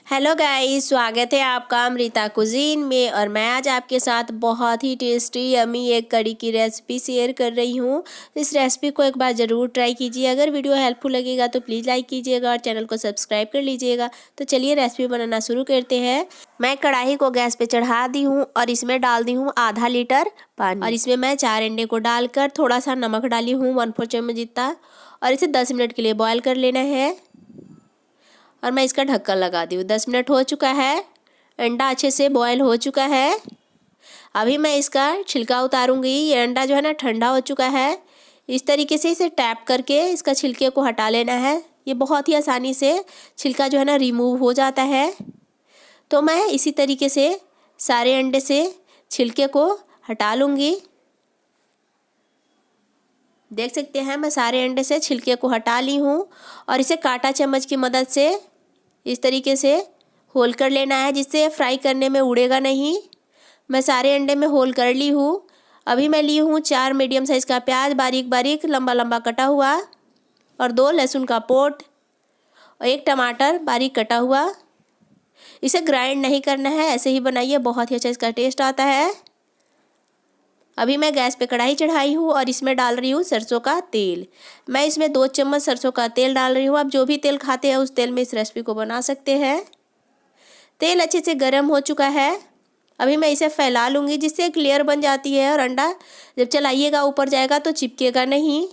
Hello guys, स्वागत है आपका अमृता कुजीन में। और मैं आज आपके साथ बहुत ही टेस्टी यमी एक कड़ी की रेसिपी शेयर कर रही हूँ। इस रेसिपी को एक बार ज़रूर ट्राई कीजिए। अगर वीडियो हेल्पफुल लगेगा तो प्लीज़ लाइक कीजिएगा और चैनल को सब्सक्राइब कर लीजिएगा। तो चलिए रेसिपी बनाना शुरू करते हैं। मैं कढ़ाई को गैस पे चढ़ा दी हूँ और इसमें डाल दी हूँ आधा लीटर पानी। और इसमें मैं 4 अंडे को डालकर थोड़ा सा नमक डाली हूँ 1/4 चम्मच जितना, और इसे 10 मिनट के लिए बॉयल कर लेना है। और मैं इसका ढक्कन लगा दी हूँ। 10 मिनट हो चुका है, अंडा अच्छे से बॉयल हो चुका है। अभी मैं इसका छिलका उतारूंगी। ये अंडा जो है ना ठंडा हो चुका है। इस तरीके से इसे टैप करके इसका छिलके को हटा लेना है। ये बहुत ही आसानी से छिलका जो है ना रिमूव हो जाता है। तो मैं इसी तरीके से सारे अंडे से छिलके को हटा लूँगी। देख सकते हैं मैं सारे अंडे से छिलके को हटा ली हूँ। और इसे कांटा चम्मच की मदद से इस तरीके से होल कर लेना है, जिससे फ्राई करने में उड़ेगा नहीं। मैं सारे अंडे में होल कर ली हूँ। अभी मैं ली हूँ 4 मीडियम साइज़ का प्याज, बारीक बारीक लंबा लंबा कटा हुआ, और 2 लहसुन का पोट और 1 टमाटर बारीक कटा हुआ। इसे ग्राइंड नहीं करना है, ऐसे ही बनाइए, बहुत ही अच्छा इसका टेस्ट आता है। अभी मैं गैस पे कढ़ाई चढ़ाई हूँ और इसमें डाल रही हूँ सरसों का तेल। मैं इसमें 2 चम्मच सरसों का तेल डाल रही हूँ। आप जो भी तेल खाते हैं उस तेल में इस रेसिपी को बना सकते हैं। तेल अच्छे से गर्म हो चुका है। अभी मैं इसे फैला लूँगी, जिससे एक लेयर बन जाती है और अंडा जब चलाइएगा ऊपर जाएगा तो चिपकेगा नहीं।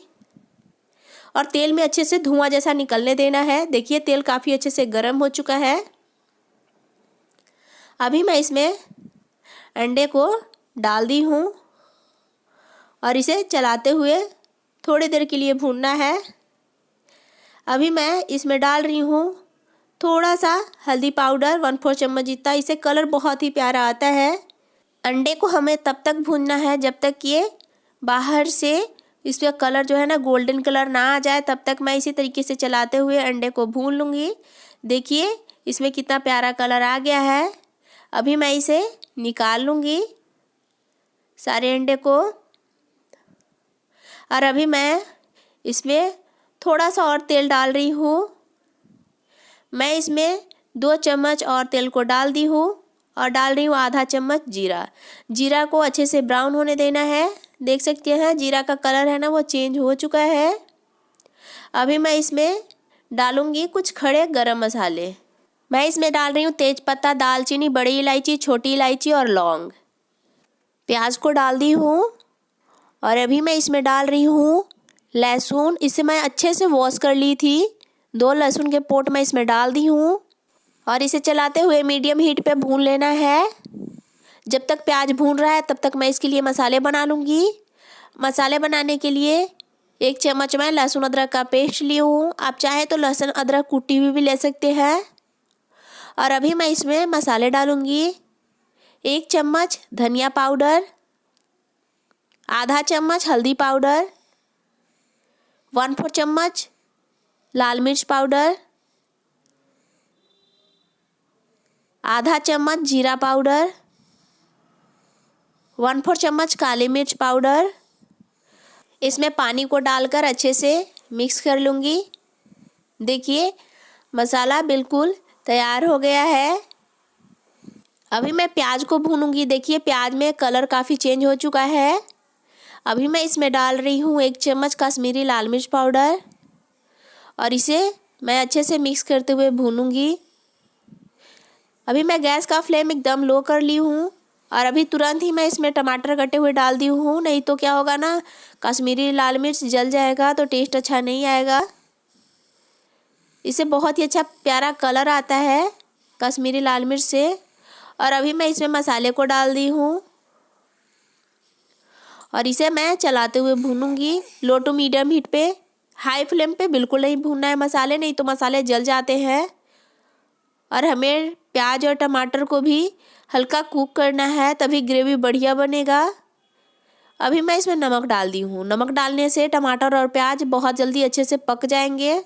और तेल में अच्छे से धुआं जैसा निकलने देना है। देखिए तेल काफ़ी अच्छे से गर्म हो चुका है। अभी मैं इसमें अंडे को डाल दी हूँ और इसे चलाते हुए थोड़ी देर के लिए भूनना है। अभी मैं इसमें डाल रही हूँ थोड़ा सा हल्दी पाउडर 1/4 चम्मच जितना। इसे कलर बहुत ही प्यारा आता है। अंडे को हमें तब तक भूनना है जब तक ये बाहर से इसका कलर जो है ना गोल्डन कलर ना आ जाए। तब तक मैं इसी तरीके से चलाते हुए अंडे को भून लूँगी। देखिए इसमें कितना प्यारा कलर आ गया है। अभी मैं इसे निकाल लूँगी सारे अंडे को। और अभी मैं इसमें थोड़ा सा और तेल डाल रही हूँ। मैं इसमें 2 चम्मच और तेल को डाल दी हूँ और डाल रही हूँ आधा चम्मच जीरा। जीरा को अच्छे से ब्राउन होने देना है। देख सकते हैं जीरा का कलर है ना वो चेंज हो चुका है। अभी मैं इसमें डालूँगी कुछ खड़े गरम मसाले। मैं इसमें डाल रही हूँ तेज़पत्ता, दालचीनी, बड़ी इलायची, छोटी इलायची और लौंग। प्याज को डाल दी हूँ। और अभी मैं इसमें डाल रही हूँ लहसुन। इसे मैं अच्छे से वॉश कर ली थी। 2 लहसुन के पोट मैं इसमें डाल दी हूँ और इसे चलाते हुए मीडियम हीट पे भून लेना है। जब तक प्याज भून रहा है तब तक मैं इसके लिए मसाले बना लूँगी। मसाले बनाने के लिए 1 चम्मच मैं लहसुन अदरक का पेस्ट ली हूँ। आप चाहे तो लहसुन अदरक कुटी हुई भी ले सकते हैं। और अभी मैं इसमें मसाले डालूँगी। 1 चम्मच धनिया पाउडर, आधा चम्मच हल्दी पाउडर, 1/4 चम्मच लाल मिर्च पाउडर, आधा चम्मच जीरा पाउडर, 1/4 चम्मच काली मिर्च पाउडर। इसमें पानी को डालकर अच्छे से मिक्स कर लूँगी। देखिए मसाला बिल्कुल तैयार हो गया है। अभी मैं प्याज को भूनूंगी। देखिए प्याज में कलर काफ़ी चेंज हो चुका है। अभी मैं इसमें डाल रही हूँ 1 चम्मच कश्मीरी लाल मिर्च पाउडर और इसे मैं अच्छे से मिक्स करते हुए भूनूंगी। अभी मैं गैस का फ्लेम एकदम लो कर ली हूँ और अभी तुरंत ही मैं इसमें टमाटर कटे हुए डाल दी हूँ। नहीं तो क्या होगा ना, कश्मीरी लाल मिर्च जल जाएगा तो टेस्ट अच्छा नहीं आएगा। इससे बहुत ही अच्छा प्यारा कलर आता है कश्मीरी लाल मिर्च से। और अभी मैं इसमें मसाले को डाल दी हूँ और इसे मैं चलाते हुए भूनूंगी लो टू मीडियम हीट पे। हाई फ्लेम पे बिल्कुल नहीं भूनना है मसाले, नहीं तो मसाले जल जाते हैं। और हमें प्याज और टमाटर को भी हल्का कुक करना है, तभी ग्रेवी बढ़िया बनेगा। अभी मैं इसमें नमक डाल दी हूँ। नमक डालने से टमाटर और प्याज बहुत जल्दी अच्छे से पक जाएंगे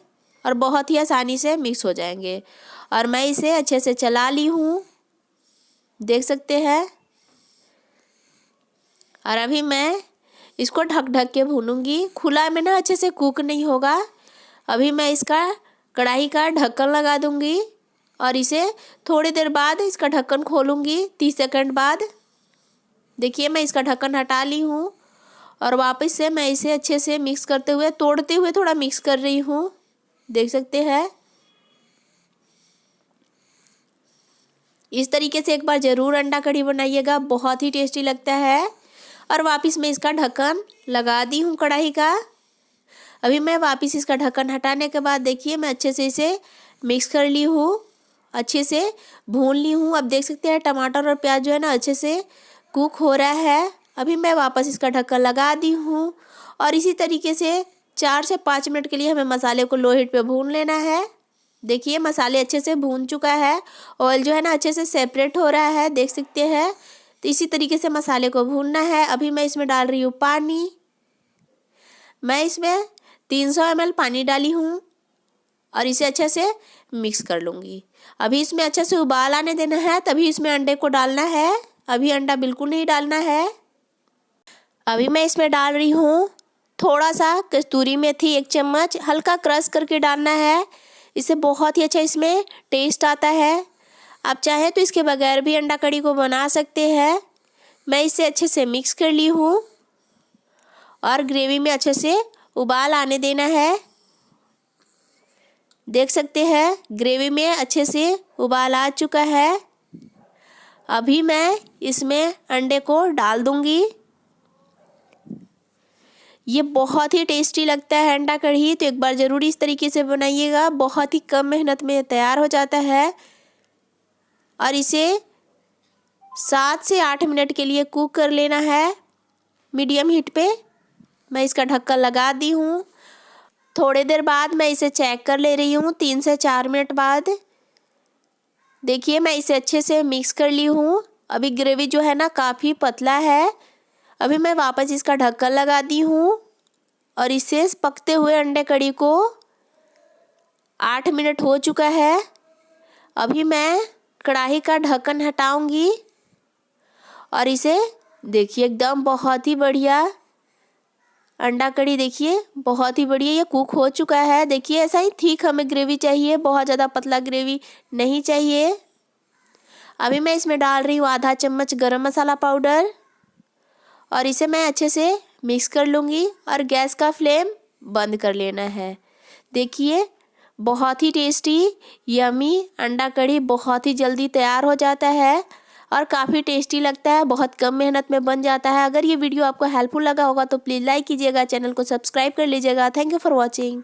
और बहुत ही आसानी से मिक्स हो जाएंगे। और मैं इसे अच्छे से चला ली हूँ, देख सकते हैं। और अभी मैं इसको ढक ढक के भूनूंगी। खुला में ना अच्छे से कुक नहीं होगा। अभी मैं इसका कढ़ाई का ढक्कन लगा दूंगी और इसे थोड़ी देर बाद इसका ढक्कन खोलूँगी 30 सेकंड बाद। देखिए मैं इसका ढक्कन हटा ली हूँ और वापस से मैं इसे अच्छे से मिक्स करते हुए, तोड़ते हुए थोड़ा मिक्स कर रही हूँ। देख सकते हैं। इस तरीके से एक बार ज़रूर अंडा कढ़ी बनाइएगा, बहुत ही टेस्टी लगता है। और वापस मैं इसका ढक्कन लगा दी हूँ कढ़ाई का। अभी मैं वापस इसका ढक्कन हटाने के बाद देखिए मैं अच्छे से इसे मिक्स कर ली हूँ, अच्छे से भून ली हूँ। अब देख सकते हैं टमाटर और प्याज जो है ना अच्छे से कुक हो रहा है। अभी मैं वापस इसका ढक्कन लगा दी हूँ और इसी तरीके से 4 से 5 मिनट के लिए हमें मसाले को लो हीट पे भून लेना है। देखिए मसाले अच्छे से भून चुका है, ऑयल जो है ना अच्छे से सेपरेट हो रहा है, देख सकते हैं। तो इसी तरीके से मसाले को भूनना है। अभी मैं इसमें डाल रही हूँ पानी। मैं इसमें 300 ml पानी डाली हूँ और इसे अच्छे से मिक्स कर लूँगी। अभी इसमें अच्छे से उबाल आने देना है, तभी इसमें अंडे को डालना है। अभी अंडा बिल्कुल नहीं डालना है। अभी मैं इसमें डाल रही हूँ थोड़ा सा कस्तूरी मेथी, 1 चम्मच हल्का क्रश करके डालना है। इससे बहुत ही अच्छा इसमें टेस्ट आता है। आप चाहें तो इसके बगैर भी अंडा कढ़ी को बना सकते हैं। मैं इसे अच्छे से मिक्स कर ली हूँ और ग्रेवी में अच्छे से उबाल आने देना है। देख सकते हैं ग्रेवी में अच्छे से उबाल आ चुका है। अभी मैं इसमें अंडे को डाल दूंगी। ये बहुत ही टेस्टी लगता है अंडा कढ़ी, तो एक बार ज़रूर इस तरीके से बनाइएगा। बहुत ही कम मेहनत में तैयार हो जाता है और इसे 7 से 8 मिनट के लिए कुक कर लेना है मीडियम हीट पे। मैं इसका ढक्कन लगा दी हूँ। थोड़ी देर बाद मैं इसे चेक कर ले रही हूँ 3 से 4 मिनट बाद। देखिए मैं इसे अच्छे से मिक्स कर ली हूँ। अभी ग्रेवी जो है ना काफ़ी पतला है। अभी मैं वापस इसका ढक्कन लगा दी हूँ और इसे पकते हुए अंडे कढ़ी को 8 मिनट हो चुका है। अभी मैं कढ़ाई का ढक्कन हटाऊंगी और इसे देखिए एकदम बहुत ही बढ़िया अंडा कढ़ी, देखिए बहुत ही बढ़िया ये कुक हो चुका है। देखिए ऐसा ही ठीक हमें ग्रेवी चाहिए, बहुत ज़्यादा पतला ग्रेवी नहीं चाहिए। अभी मैं इसमें डाल रही हूँ आधा चम्मच गरम मसाला पाउडर और इसे मैं अच्छे से मिक्स कर लूँगी और गैस का फ्लेम बंद कर लेना है। देखिए बहुत ही टेस्टी यमी अंडा कढ़ी बहुत ही जल्दी तैयार हो जाता है और काफ़ी टेस्टी लगता है, बहुत कम मेहनत में बन जाता है। अगर ये वीडियो आपको हेल्पफुल लगा होगा तो प्लीज़ लाइक कीजिएगा, चैनल को सब्सक्राइब कर लीजिएगा। Thank you for watching.